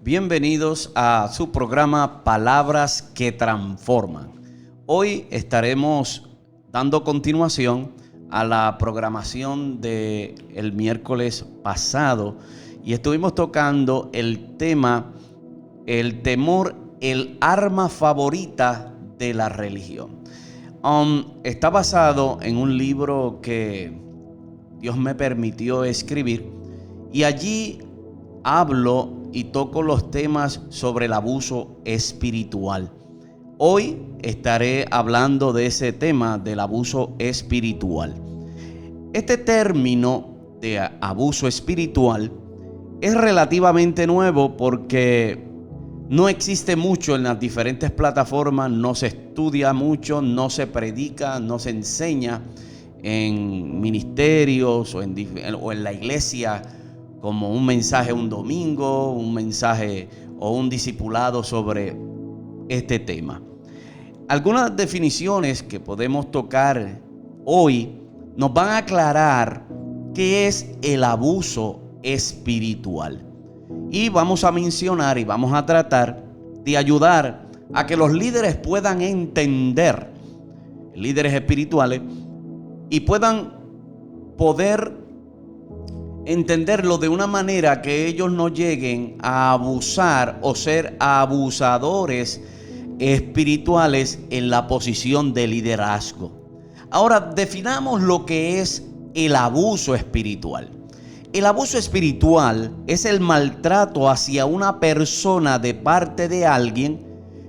Bienvenidos a su programa Palabras que Transforman. Hoy estaremos dando continuación a la programación del miércoles pasado y estuvimos tocando el tema, el temor, el arma favorita de la religión. Está basado en un libro que Dios me permitió escribir y allí hablo y toco los temas sobre el abuso espiritual. Hoy estaré hablando de ese tema del abuso espiritual. Este término de abuso espiritual es relativamente nuevo porque no existe mucho en las diferentes plataformas, no se estudia mucho, no se predica, no se enseña en ministerios o en la iglesia como un mensaje un domingo, un mensaje o un discipulado sobre este tema. Algunas definiciones que podemos tocar hoy nos van a aclarar qué es el abuso espiritual. Y vamos a mencionar y vamos a tratar de ayudar a que los líderes puedan entender, líderes espirituales, y puedan poder entenderlo de una manera que ellos no lleguen a abusar o ser abusadores espirituales en la posición de liderazgo. Ahora, definamos lo que es el abuso espiritual. El abuso espiritual es el maltrato hacia una persona de parte de alguien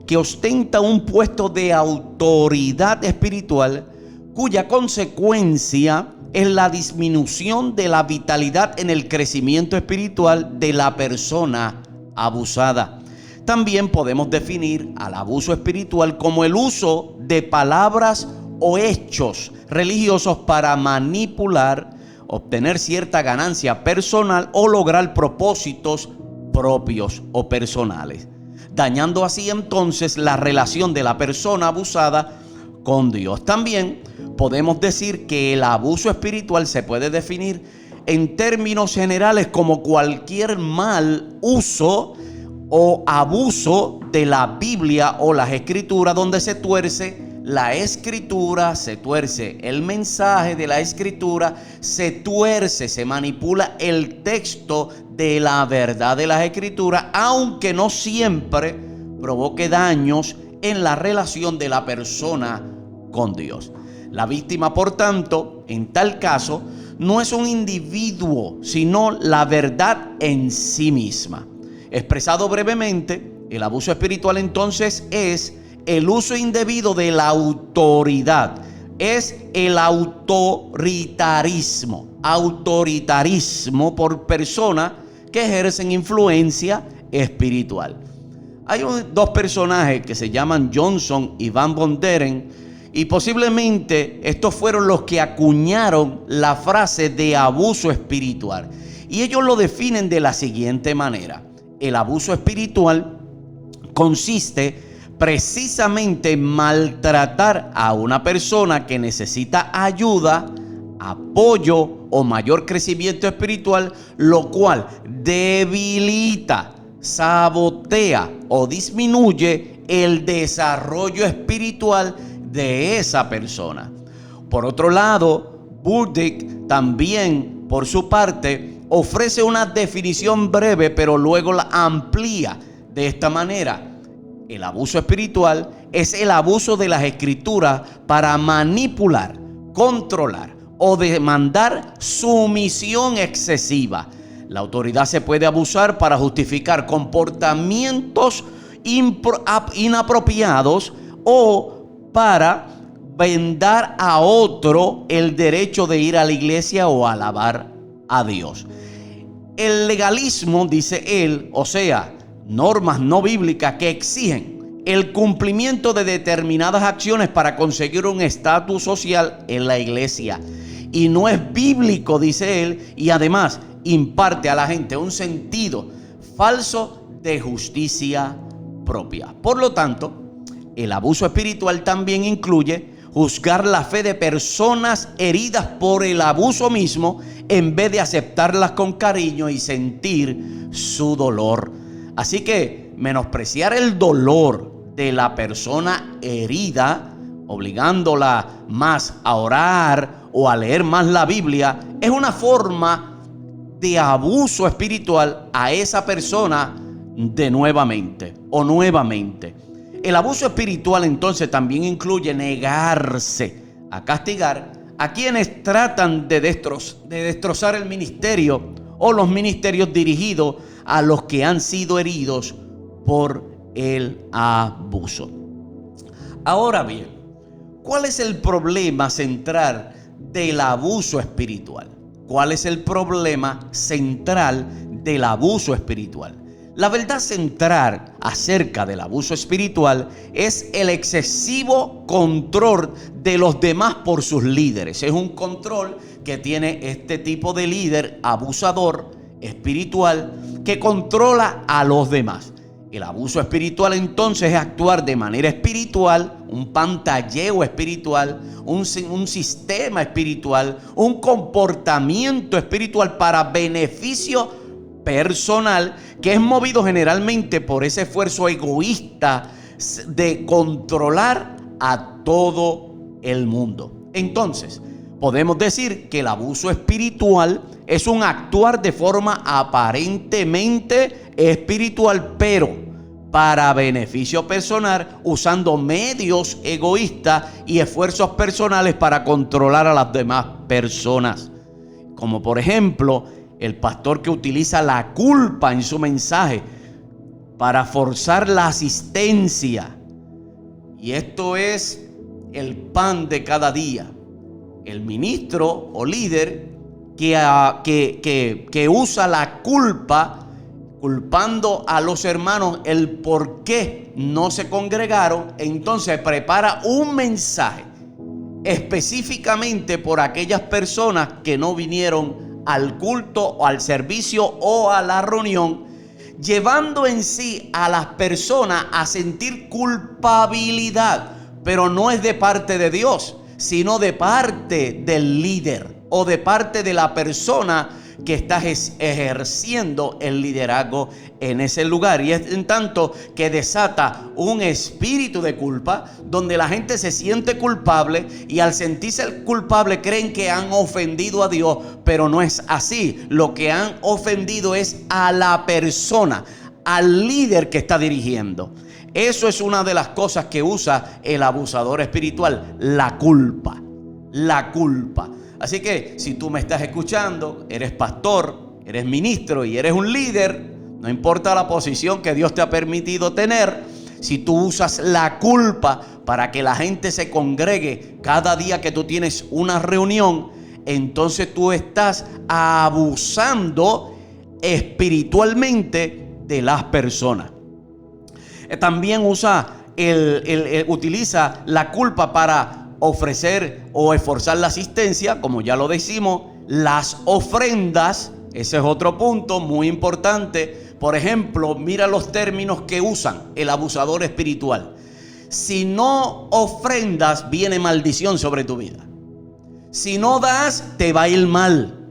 que ostenta un puesto de autoridad espiritual cuya consecuencia es la disminución de la vitalidad en el crecimiento espiritual de la persona abusada. También podemos definir al abuso espiritual como el uso de palabras o hechos religiosos para manipular, obtener cierta ganancia personal o lograr propósitos propios o personales, dañando así entonces la relación de la persona abusada con Dios. También podemos decir que el abuso espiritual se puede definir en términos generales como cualquier mal uso o abuso de la Biblia o las escrituras, donde se tuerce la escritura, se tuerce el mensaje de la escritura, se tuerce, se manipula el texto de la verdad de las escrituras, aunque no siempre provoque daños en la relación de la persona con Dios. La víctima, por tanto, en tal caso, no es un individuo, sino la verdad en sí misma. Expresado brevemente, el abuso espiritual entonces es el uso indebido de la autoridad. Es el autoritarismo por personas que ejercen influencia espiritual. Hay dos personajes que se llaman Johnson y Van Bonderen, y posiblemente estos fueron los que acuñaron la frase de abuso espiritual. Y ellos lo definen de la siguiente manera: el abuso espiritual consiste precisamente en maltratar a una persona que necesita ayuda, apoyo o mayor crecimiento espiritual, lo cual debilita, sabotea o disminuye el desarrollo espiritual de esa persona. Por otro lado, Burdick también, por su parte, ofrece una definición breve, pero luego la amplía de esta manera: el abuso espiritual es el abuso de las escrituras para manipular, controlar o demandar sumisión excesiva. La autoridad se puede abusar para justificar comportamientos inapropiados o para vendar a otro el derecho de ir a la iglesia o alabar a Dios. El legalismo, dice él, o sea, normas no bíblicas que exigen el cumplimiento de determinadas acciones para conseguir un estatus social en la iglesia. Y no es bíblico, dice él, y además imparte a la gente un sentido falso de justicia propia. Por lo tanto, el abuso espiritual también incluye juzgar la fe de personas heridas por el abuso mismo en vez de aceptarlas con cariño y sentir su dolor. Así que menospreciar el dolor de la persona herida, obligándola más a orar o a leer más la Biblia, es una forma de abuso espiritual a esa persona nuevamente. El abuso espiritual entonces también incluye negarse a castigar a quienes tratan de destrozar el ministerio o los ministerios dirigidos a los que han sido heridos por el abuso. Ahora bien, ¿cuál es el problema central del abuso espiritual? ¿Cuál es el problema central del abuso espiritual? La verdad central acerca del abuso espiritual es el excesivo control de los demás por sus líderes. Es un control que tiene este tipo de líder abusador espiritual que controla a los demás. El abuso espiritual entonces es actuar de manera espiritual, un pantalleo espiritual, un sistema espiritual, un comportamiento espiritual para beneficio personal que es movido generalmente por ese esfuerzo egoísta de controlar a todo el mundo. Entonces, podemos decir que el abuso espiritual es un actuar de forma aparentemente espiritual, pero para beneficio personal, usando medios egoístas y esfuerzos personales para controlar a las demás personas. Como por ejemplo, el pastor que utiliza la culpa en su mensaje para forzar la asistencia. Y esto es el pan de cada día. El ministro o líder que usa la culpa, culpando a los hermanos el por qué no se congregaron, entonces prepara un mensaje específicamente por aquellas personas que no vinieron al culto o al servicio o a la reunión, llevando en sí a las personas a sentir culpabilidad, pero no es de parte de Dios, sino de parte del líder o de parte de la persona que está ejerciendo el liderazgo en ese lugar. Y es en tanto que desata un espíritu de culpa donde la gente se siente culpable y al sentirse culpable creen que han ofendido a Dios, pero no es así. Lo que han ofendido es a la persona, al líder que está dirigiendo. Eso es una de las cosas que usa el abusador espiritual, la culpa. La culpa. Así que si tú me estás escuchando, eres pastor, eres ministro y eres un líder, no importa la posición que Dios te ha permitido tener, si tú usas la culpa para que la gente se congregue cada día que tú tienes una reunión, entonces tú estás abusando espiritualmente de las personas. También utiliza la culpa para ofrecer o esforzar la asistencia, como ya lo decimos, las ofrendas. Ese es otro punto muy importante. Por ejemplo, mira los términos que usan el abusador espiritual. Si no ofrendas, viene maldición sobre tu vida. Si no das, te va a ir mal.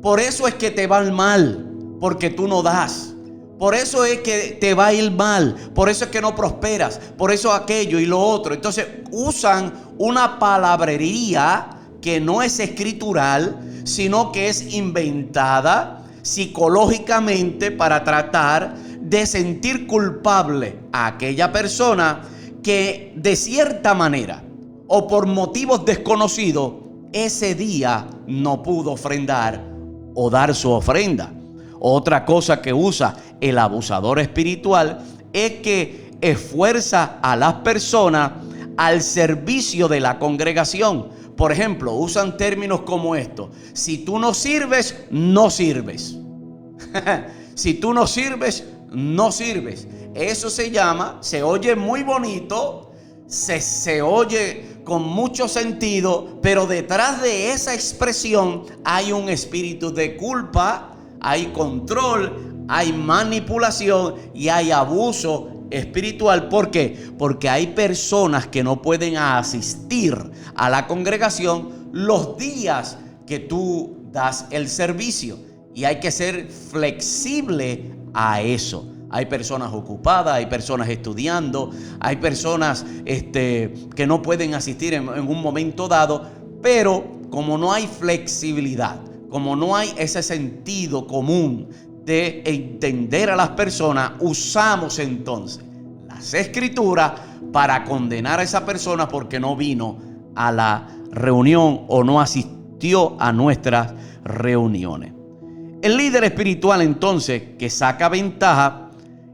Por eso es que te va mal, porque tú no das. Por eso es que te va a ir mal, por eso es que no prosperas, por eso aquello y lo otro. Entonces usan una palabrería que no es escritural, sino que es inventada psicológicamente para tratar de sentir culpable a aquella persona que de cierta manera o por motivos desconocidos ese día no pudo ofrendar o dar su ofrenda. Otra cosa que usa el abusador espiritual es que esfuerza a las personas al servicio de la congregación. Por ejemplo, usan términos como estos: si tú no sirves, no sirves. Si tú no sirves, no sirves. Eso se oye muy bonito, se oye con mucho sentido, pero detrás de esa expresión hay un espíritu de culpa, hay control, hay manipulación y hay abuso espiritual. ¿Por qué? Porque hay personas que no pueden asistir a la congregación los días que tú das el servicio y hay que ser flexible a eso. Hay personas ocupadas, hay personas estudiando, hay personas que no pueden asistir en un momento dado, pero como no hay flexibilidad, como no hay ese sentido común de entender a las personas, usamos entonces las escrituras para condenar a esa persona porque no vino a la reunión o no asistió a nuestras reuniones. El líder espiritual entonces que saca ventaja,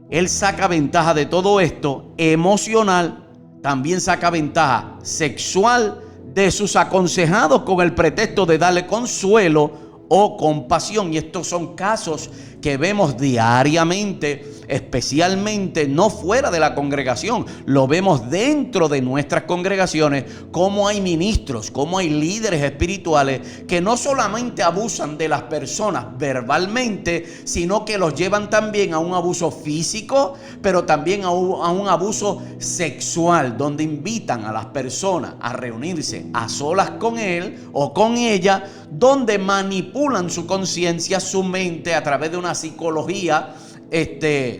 él saca ventaja de todo esto, emocional, también saca ventaja sexual de sus aconsejados con el pretexto de darle consuelo o compasión. Y estos son casos que vemos diariamente, especialmente no fuera de la congregación, lo vemos dentro de nuestras congregaciones, como hay ministros, como hay líderes espirituales que no solamente abusan de las personas verbalmente, sino que los llevan también a un abuso físico, pero también a un abuso sexual, donde invitan a las personas a reunirse a solas con él o con ella, donde manipulan su conciencia, su mente a través de una psicología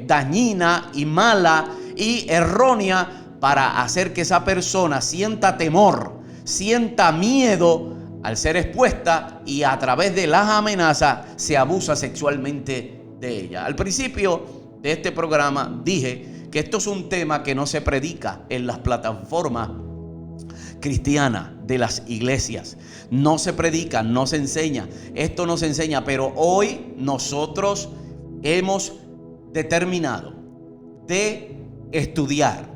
dañina y mala y errónea para hacer que esa persona sienta temor, sienta miedo al ser expuesta, y a través de las amenazas se abusa sexualmente de ella. Al principio de este programa dije que esto es un tema que no se predica en las plataformas cristiana de las iglesias. No se predica, no se enseña. Esto no se enseña, pero hoy nosotros hemos determinado de estudiar,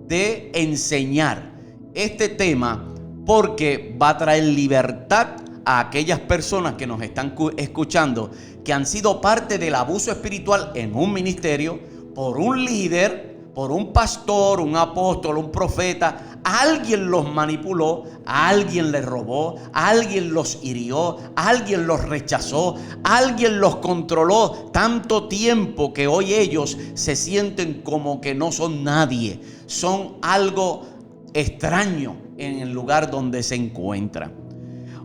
de enseñar este tema, porque va a traer libertad a aquellas personas que nos están escuchando, que han sido parte del abuso espiritual en un ministerio, por un líder, por un pastor, un apóstol, un profeta. Alguien los manipuló, alguien les robó, alguien los hirió, alguien los rechazó, alguien los controló tanto tiempo que hoy ellos se sienten como que no son nadie, son algo extraño en el lugar donde se encuentran.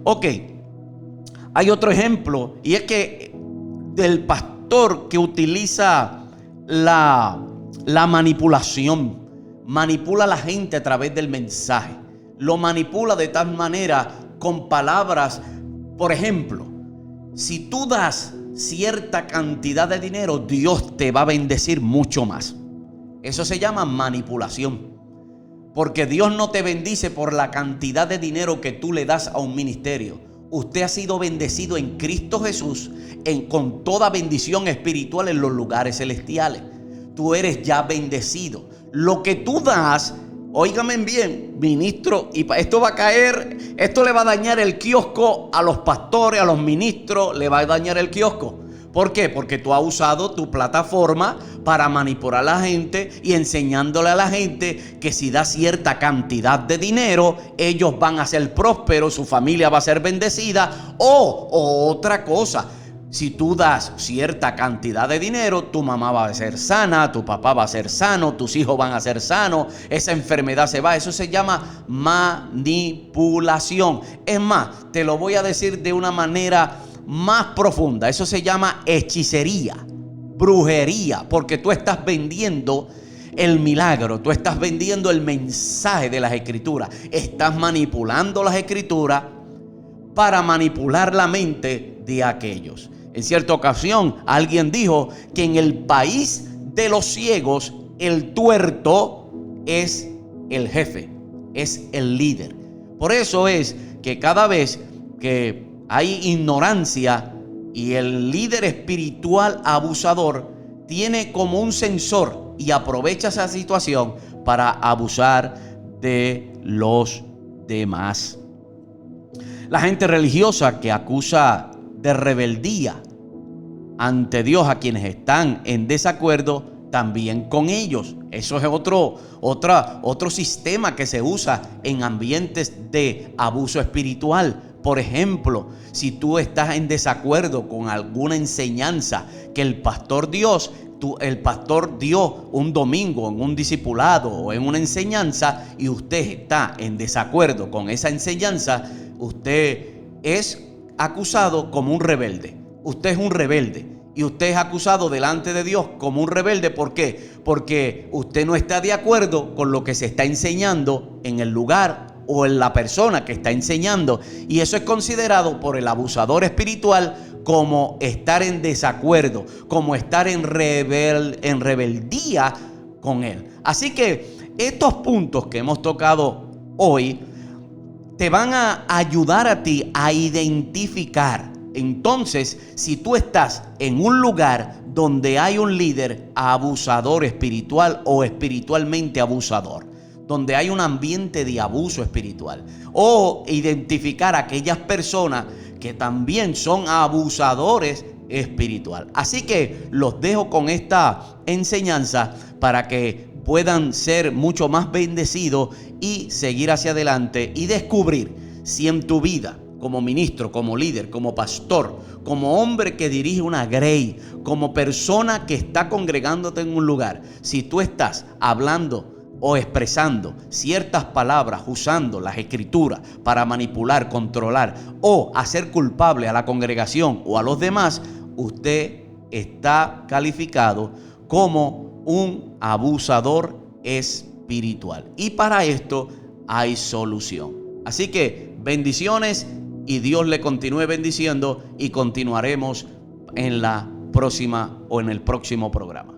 Ok, hay otro ejemplo, y es que del pastor que utiliza la manipulación. Manipula a la gente a través del mensaje. Lo manipula de tal manera con palabras. Por ejemplo, si tú das cierta cantidad de dinero, Dios te va a bendecir mucho más. Eso se llama manipulación. Porque Dios no te bendice por la cantidad de dinero que tú le das a un ministerio. Usted ha sido bendecido en Cristo Jesús con toda bendición espiritual en los lugares celestiales. Tú eres ya bendecido. Lo que tú das, óigame bien, ministro, y esto va a caer, esto le va a dañar el kiosco a los pastores, a los ministros, le va a dañar el kiosco. ¿Por qué? Porque tú has usado tu plataforma para manipular a la gente y enseñándole a la gente que si da cierta cantidad de dinero, ellos van a ser prósperos, su familia va a ser bendecida. O otra cosa, si tú das cierta cantidad de dinero, tu mamá va a ser sana, tu papá va a ser sano, tus hijos van a ser sanos, esa enfermedad se va. Eso se llama manipulación. Es más, te lo voy a decir de una manera más profunda. Eso se llama hechicería, brujería, porque tú estás vendiendo el milagro, tú estás vendiendo el mensaje de las escrituras, estás manipulando las escrituras para manipular la mente de aquellos. En cierta ocasión alguien dijo que en el país de los ciegos el tuerto es el jefe, es el líder. Por eso es que cada vez que hay ignorancia y el líder espiritual abusador tiene como un sensor y aprovecha esa situación para abusar de los demás. La gente religiosa que acusa de rebeldía ante Dios a quienes están en desacuerdo también con ellos. Eso es otro sistema que se usa en ambientes de abuso espiritual. Por ejemplo, si tú estás en desacuerdo con alguna enseñanza que el pastor dio un domingo en un discipulado o en una enseñanza, y usted está en desacuerdo con esa enseñanza, usted es acusado como un rebelde. Usted es un rebelde Y usted es acusado delante de Dios como un rebelde. ¿Por qué? Porque usted no está de acuerdo con lo que se está enseñando en el lugar o en la persona que está enseñando. Y eso es considerado por el abusador espiritual como estar en desacuerdo, como estar en rebeldía con él. Así que estos puntos que hemos tocado hoy te van a ayudar a ti a identificar. Entonces, si tú estás en un lugar donde hay un líder abusador espiritual o espiritualmente abusador, donde hay un ambiente de abuso espiritual, o identificar a aquellas personas que también son abusadores espiritual. Así que los dejo con esta enseñanza para que puedan ser mucho más bendecidos y seguir hacia adelante y descubrir si en tu vida, como ministro, como líder, como pastor, como hombre que dirige una grey, como persona que está congregándote en un lugar, si tú estás hablando o expresando ciertas palabras, usando las escrituras para manipular, controlar o hacer culpable a la congregación o a los demás, usted está calificado como un abusador espiritual. Y para esto hay solución. Así que bendiciones y Dios le continúe bendiciendo y continuaremos en la próxima o en el próximo programa.